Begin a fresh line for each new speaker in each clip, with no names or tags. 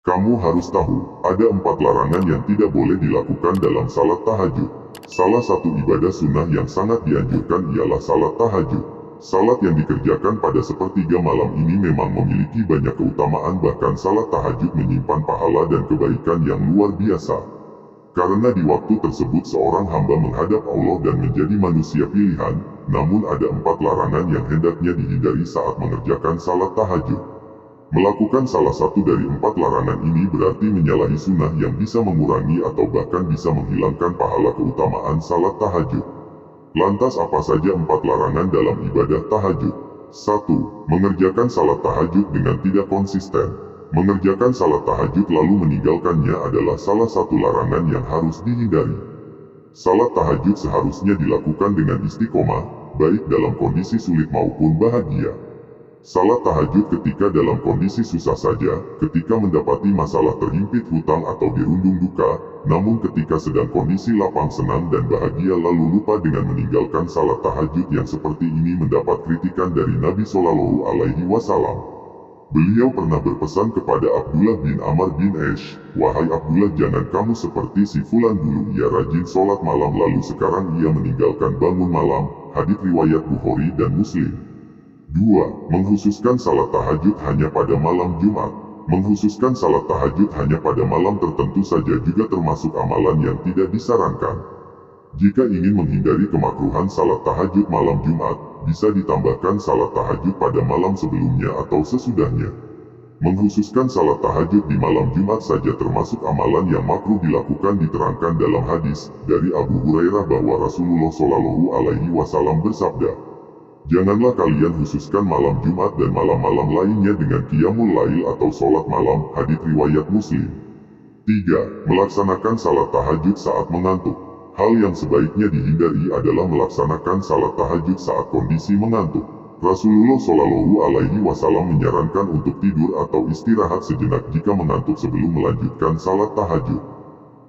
Kamu harus tahu, ada 4 larangan yang tidak boleh dilakukan dalam salat tahajud. Salah satu ibadah sunnah yang sangat dianjurkan ialah salat tahajud. Salat yang dikerjakan pada sepertiga malam ini memang memiliki banyak keutamaan, bahkan salat tahajud menyimpan pahala dan kebaikan yang luar biasa. Karena di waktu tersebut seorang hamba menghadap Allah dan menjadi manusia pilihan, namun ada 4 larangan yang hendaknya dihindari saat mengerjakan salat tahajud. Melakukan salah satu dari 4 larangan ini berarti menyalahi sunnah yang bisa mengurangi atau bahkan bisa menghilangkan pahala keutamaan salat tahajud. Lantas apa saja 4 larangan dalam ibadah tahajud? 1. Mengerjakan salat tahajud dengan tidak konsisten. Mengerjakan salat tahajud lalu meninggalkannya adalah salah satu larangan yang harus dihindari. Salat tahajud seharusnya dilakukan dengan istiqomah, baik dalam kondisi sulit maupun bahagia. Salat tahajud ketika dalam kondisi susah saja, ketika mendapati masalah terhimpit hutang atau dirundung duka, namun ketika sedang kondisi lapang senang dan bahagia lalu lupa dengan meninggalkan salat tahajud yang seperti ini mendapat kritikan dari Nabi Shallallahu Alaihi Wasallam. Beliau pernah berpesan kepada Abdullah bin Amr bin Aish, "Wahai Abdullah, jangan kamu seperti si fulan dulu, ia rajin sholat malam lalu sekarang ia meninggalkan bangun malam." Hadits riwayat Bukhari dan Muslim. 2. Menghususkan salat tahajud hanya pada malam Jumat. Menghususkan salat tahajud hanya pada malam tertentu saja juga termasuk amalan yang tidak disarankan. Jika ingin menghindari kemakruhan salat tahajud malam Jumat, bisa ditambahkan salat tahajud pada malam sebelumnya atau sesudahnya. Menghususkan salat tahajud di malam Jumat saja termasuk amalan yang makruh dilakukan, diterangkan dalam hadis dari Abu Hurairah bahwa Rasulullah Shallallahu Alaihi Wasallam bersabda, "Janganlah kalian khususkan malam Jumat dan malam-malam lainnya dengan qiyamul lail atau sholat malam." Hadits riwayat Muslim. 3. Melaksanakan salat tahajud saat mengantuk. Hal yang sebaiknya dihindari adalah melaksanakan salat tahajud saat kondisi mengantuk. Rasulullah Shallallahu Alaihi Wasallam menyarankan untuk tidur atau istirahat sejenak jika mengantuk sebelum melanjutkan salat tahajud.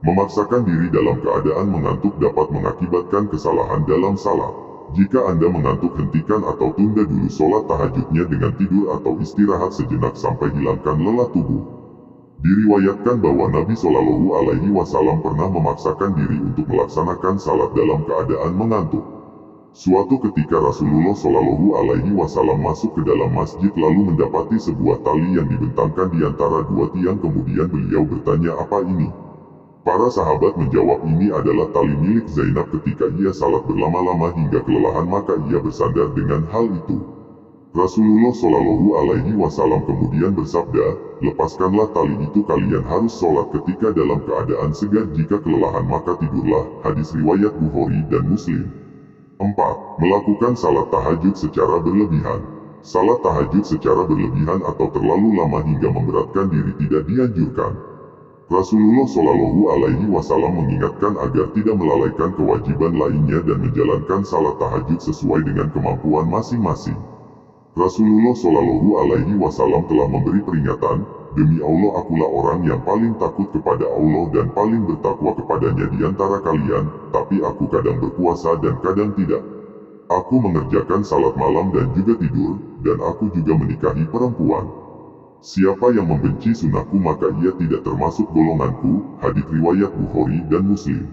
Memaksakan diri dalam keadaan mengantuk dapat mengakibatkan kesalahan dalam salat. Jika Anda mengantuk, hentikan atau tunda dulu sholat tahajudnya dengan tidur atau istirahat sejenak sampai hilangkan lelah tubuh. Diriwayatkan bahwa Nabi Shallallahu Alaihi Wasallam pernah memaksakan diri untuk melaksanakan salat dalam keadaan mengantuk. Suatu ketika Rasulullah Shallallahu Alaihi Wasallam masuk ke dalam masjid lalu mendapati sebuah tali yang dibentangkan di antara 2 tiang, kemudian beliau bertanya, "Apa ini?" Para sahabat menjawab, "Ini adalah tali milik Zainab ketika ia salat berlama-lama hingga kelelahan maka ia bersandar dengan hal itu." Rasulullah Shallallahu Alaihi Wasallam kemudian bersabda, "Lepaskanlah tali itu, kalian harus sholat ketika dalam keadaan segar, jika kelelahan maka tidurlah." Hadis riwayat Bukhari dan Muslim. 4. Melakukan salat tahajud secara berlebihan. Salat tahajud secara berlebihan atau terlalu lama hingga memberatkan diri tidak dianjurkan. Rasulullah Shallallahu Alaihi Wasallam mengingatkan agar tidak melalaikan kewajiban lainnya dan menjalankan salat tahajud sesuai dengan kemampuan masing-masing. Rasulullah Shallallahu Alaihi Wasallam telah memberi peringatan, "Demi Allah, akulah orang yang paling takut kepada Allah dan paling bertakwa kepadanya di antara kalian, tapi aku kadang berpuasa dan kadang tidak. Aku mengerjakan salat malam dan juga tidur, dan aku juga menikahi perempuan. Siapa yang membenci sunnahku maka ia tidak termasuk golonganku." Hadits riwayat Bukhari dan Muslim.